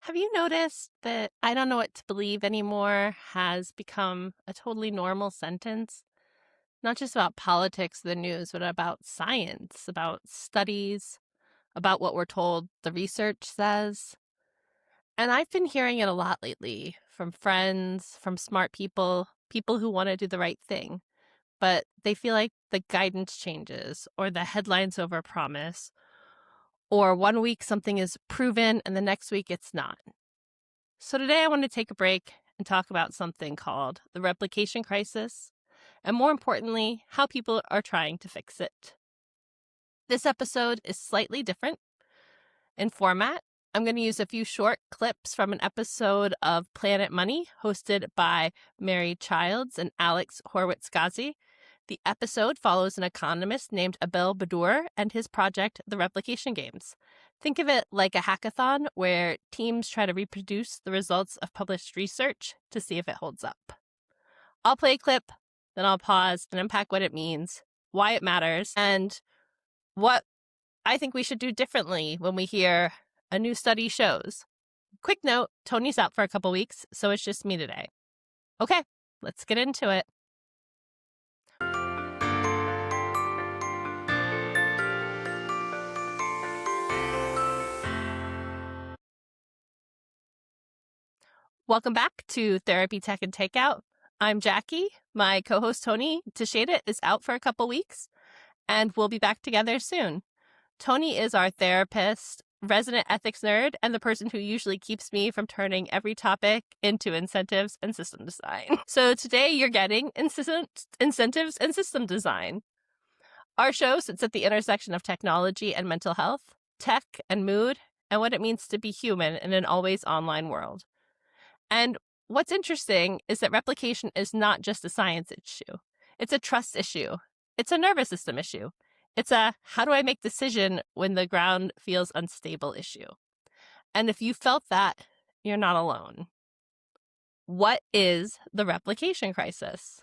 Have you noticed that "I don't know what to believe anymore" has become a totally normal sentence? Not just about politics, the news, but about science, about studies, about what we're told the research says. And I've been hearing it a lot lately from friends, from smart people, people who want to do the right thing, but they feel like the guidance changes or the headlines overpromise, or one week something is proven and the next week it's not. So today I want to take a break and talk about something called the replication crisis, and more importantly, how people are trying to fix it. This episode is slightly different in format. I'm going to use a few short clips from an episode of Planet Money hosted by Mary Childs and Alex Horowitz-Ghazi. The episode follows an economist named Abel Brodeur and his project, the Replication Games. Think of it like a hackathon where teams try to reproduce the results of published research to see if it holds up. I'll play a clip, then I'll pause and unpack what it means, why it matters, and what I think we should do differently when we hear a new study shows. Quick note, Toni's out for a couple weeks, so it's just me today. Okay, let's get into it. Welcome back to Therapy, Tech, and Takeout. I'm Jackie. My co-host Toni Teixeira is out for a couple weeks, and we'll be back together soon. Toni is our therapist, resident ethics nerd, and the person who usually keeps me from turning every topic into incentives and system design. So today you're getting incentives and system design. Our show sits at the intersection of technology and mental health, tech and mood, and what it means to be human in an always online world. And what's interesting is that replication is not just a science issue. It's a trust issue. It's a nervous system issue. It's a how do I make decision when the ground feels unstable issue. And if you felt that, you're not alone. What is the replication crisis?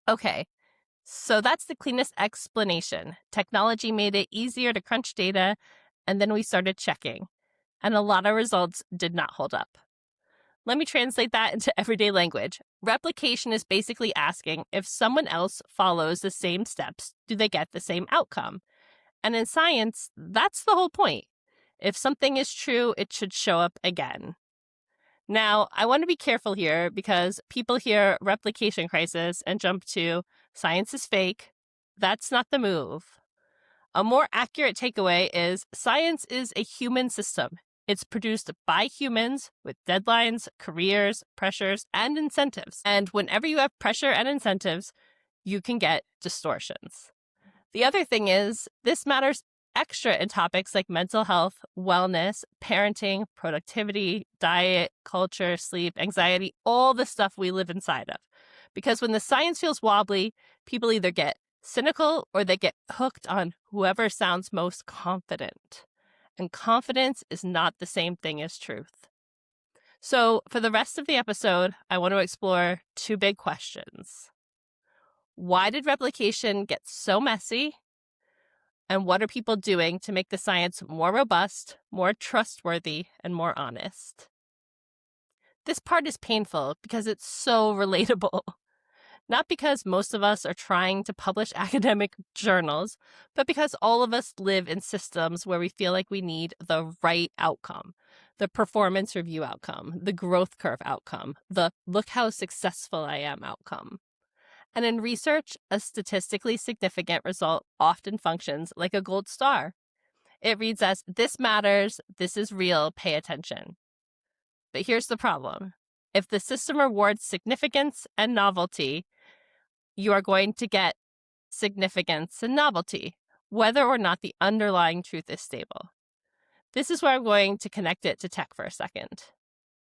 Okay, so that's the cleanest explanation. Technology made it easier to crunch data, and then we started checking. And a lot of results did not hold up. Let me translate that into everyday language. Replication is basically asking if someone else follows the same steps, do they get the same outcome? And in science, that's the whole point. If something is true, it should show up again. Now, I want to be careful here because people hear replication crisis and jump to science is fake. That's not the move. A more accurate takeaway is science is a human system. It's produced by humans with deadlines, careers, pressures, and incentives. And whenever you have pressure and incentives, you can get distortions. The other thing is, this matters extra in topics like mental health, wellness, parenting, productivity, diet, culture, sleep, anxiety, all the stuff we live inside of. Because when the science feels wobbly, people either get cynical or they get hooked on whoever sounds most confident. And confidence is not the same thing as truth. So for the rest of the episode, I want to explore two big questions. Why did replication get so messy? And what are people doing to make the science more robust, more trustworthy, and more honest? This part is painful because it's so relatable. Not because most of us are trying to publish academic journals, but because all of us live in systems where we feel like we need the right outcome, the performance review outcome, the growth curve outcome, the look how successful I am outcome. And in research, a statistically significant result often functions like a gold star. It reads as, this matters, this is real, pay attention. But here's the problem. If the system rewards significance and novelty, you are going to get significance and novelty, whether or not the underlying truth is stable. This is where I'm going to connect it to tech for a second.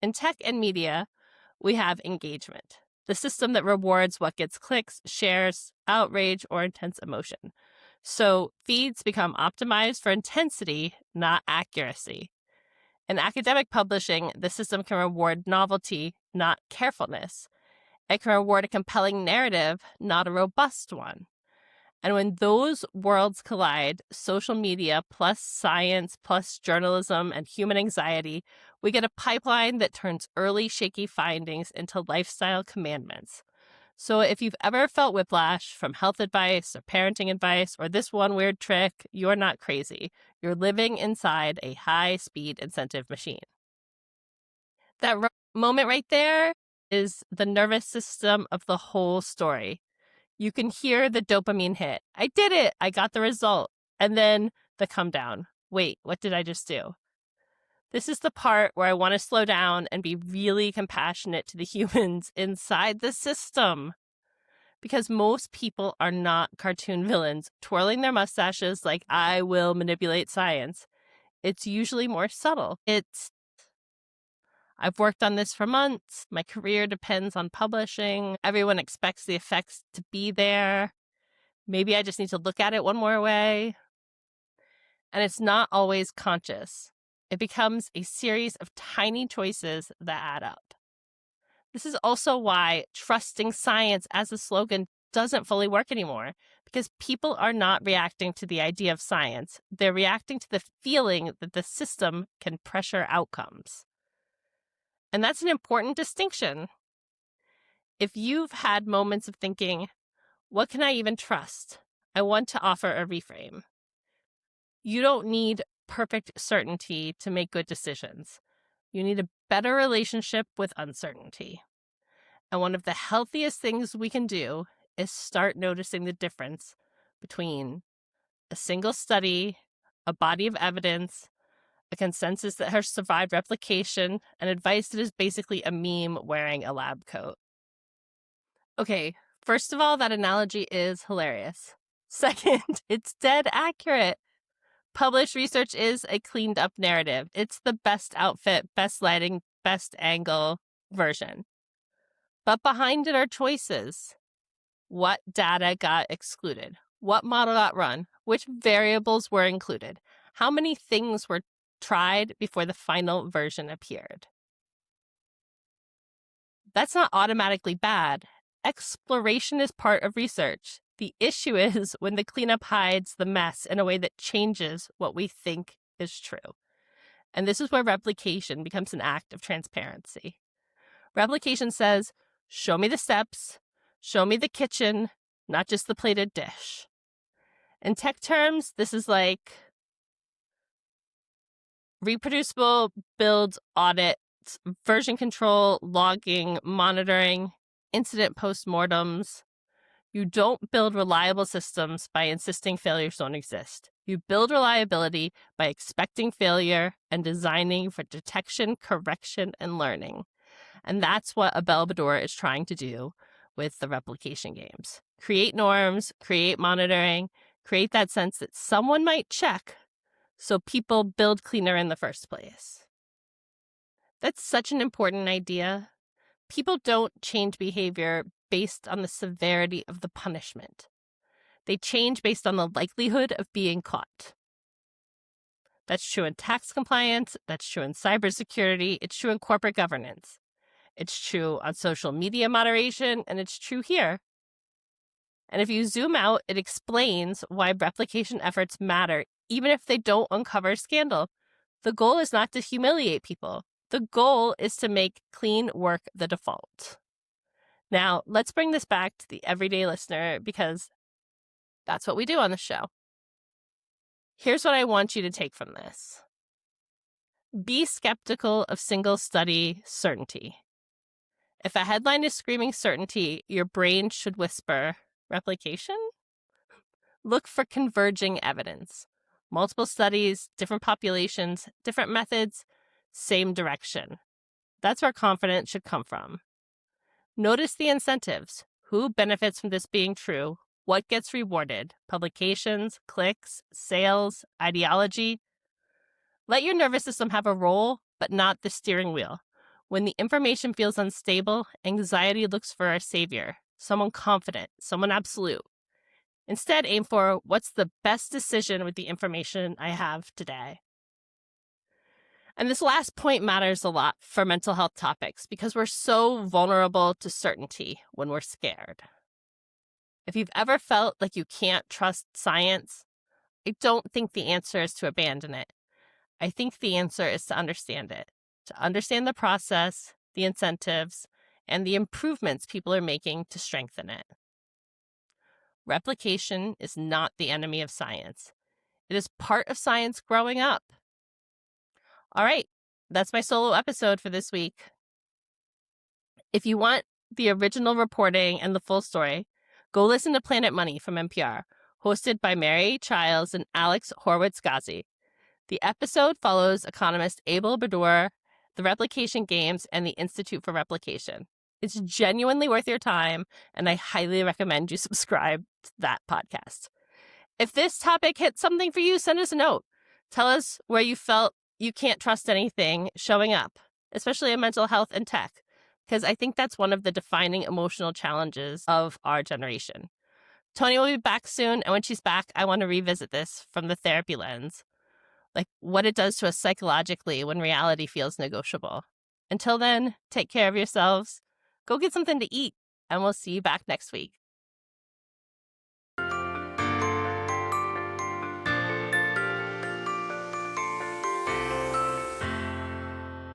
In tech and media, we have engagement, the system that rewards what gets clicks, shares, outrage, or intense emotion. So feeds become optimized for intensity, not accuracy. In academic publishing, the system can reward novelty, not carefulness. It can reward a compelling narrative, not a robust one. And when those worlds collide, social media plus science plus journalism and human anxiety, we get a pipeline that turns early shaky findings into lifestyle commandments. So if you've ever felt whiplash from health advice or parenting advice or this one weird trick, you're not crazy. You're living inside a high-speed incentive machine. That moment right there is the nervous system of the whole story. You can hear the dopamine hit. I did it. I got the result. And then the come down. Wait, what did I just do? This is the part where I want to slow down and be really compassionate to the humans inside the system. Because most people are not cartoon villains twirling their mustaches like I will manipulate science. It's usually more subtle. I've worked on this for months. My career depends on publishing. Everyone expects the effects to be there. Maybe I just need to look at it one more way. And it's not always conscious. It becomes a series of tiny choices that add up. This is also why trusting science as a slogan doesn't fully work anymore, because people are not reacting to the idea of science. They're reacting to the feeling that the system can pressure outcomes. And that's an important distinction. If you've had moments of thinking, what can I even trust? I want to offer a reframe. You don't need perfect certainty to make good decisions. You need a better relationship with uncertainty. And one of the healthiest things we can do is start noticing the difference between a single study, a body of evidence, a consensus that has survived replication, and advice that is basically a meme wearing a lab coat. Okay, first of all, that analogy is hilarious. Second, it's dead accurate. Published research is a cleaned up narrative. It's the best outfit, best lighting, best angle version. But behind it are choices. What data got excluded? What model got run? Which variables were included? How many things were tried before the final version appeared? That's not automatically bad. Exploration is part of research. The issue is when the cleanup hides the mess in a way that changes what we think is true. And this is where replication becomes an act of transparency. Replication says, show me the steps, show me the kitchen, not just the plated dish. In tech terms, this is like reproducible builds, audits, version control, logging, monitoring, incident postmortems. You don't build reliable systems by insisting failures don't exist. You build reliability by expecting failure and designing for detection, correction, and learning. And that's what Abel Brodeur is trying to do with the replication games. Create norms, create monitoring, create that sense that someone might check so people build cleaner in the first place. That's such an important idea. People don't change behavior based on the severity of the punishment. They change based on the likelihood of being caught. That's true in tax compliance, that's true in cybersecurity, it's true in corporate governance. It's true on social media moderation, and it's true here. And if you zoom out, it explains why replication efforts matter, even if they don't uncover scandal. The goal is not to humiliate people. The goal is to make clean work the default. Now, let's bring this back to the everyday listener, because that's what we do on the show. Here's what I want you to take from this. Be skeptical of single study certainty. If a headline is screaming certainty, your brain should whisper, replication? Look for converging evidence. Multiple studies, different populations, different methods, same direction. That's where confidence should come from. Notice the incentives. Who benefits from this being true? What gets rewarded? Publications, clicks, sales, ideology? Let your nervous system have a role, but not the steering wheel. When the information feels unstable, anxiety looks for a savior, someone confident, someone absolute. Instead, aim for what's the best decision with the information I have today. And this last point matters a lot for mental health topics because we're so vulnerable to certainty when we're scared. If you've ever felt like you can't trust science, I don't think the answer is to abandon it. I think the answer is to understand it, to understand the process, the incentives, and the improvements people are making to strengthen it. Replication is not the enemy of science. It is part of science growing up. All right, that's my solo episode for this week. If you want the original reporting and the full story, go listen to Planet Money from NPR, hosted by Mary Childs and Alex Horowitz-Ghazi. The episode follows economist Abel Brodeur, the Replication Games, and the Institute for Replication. It's genuinely worth your time, and I highly recommend you subscribe to that podcast. If this topic hit something for you, send us a note. Tell us where you felt you can't trust anything showing up, especially in mental health and tech, because I think that's one of the defining emotional challenges of our generation. Toni will be back soon, and when she's back, I want to revisit this from the therapy lens, like what it does to us psychologically when reality feels negotiable. Until then, take care of yourselves, go get something to eat, and we'll see you back next week.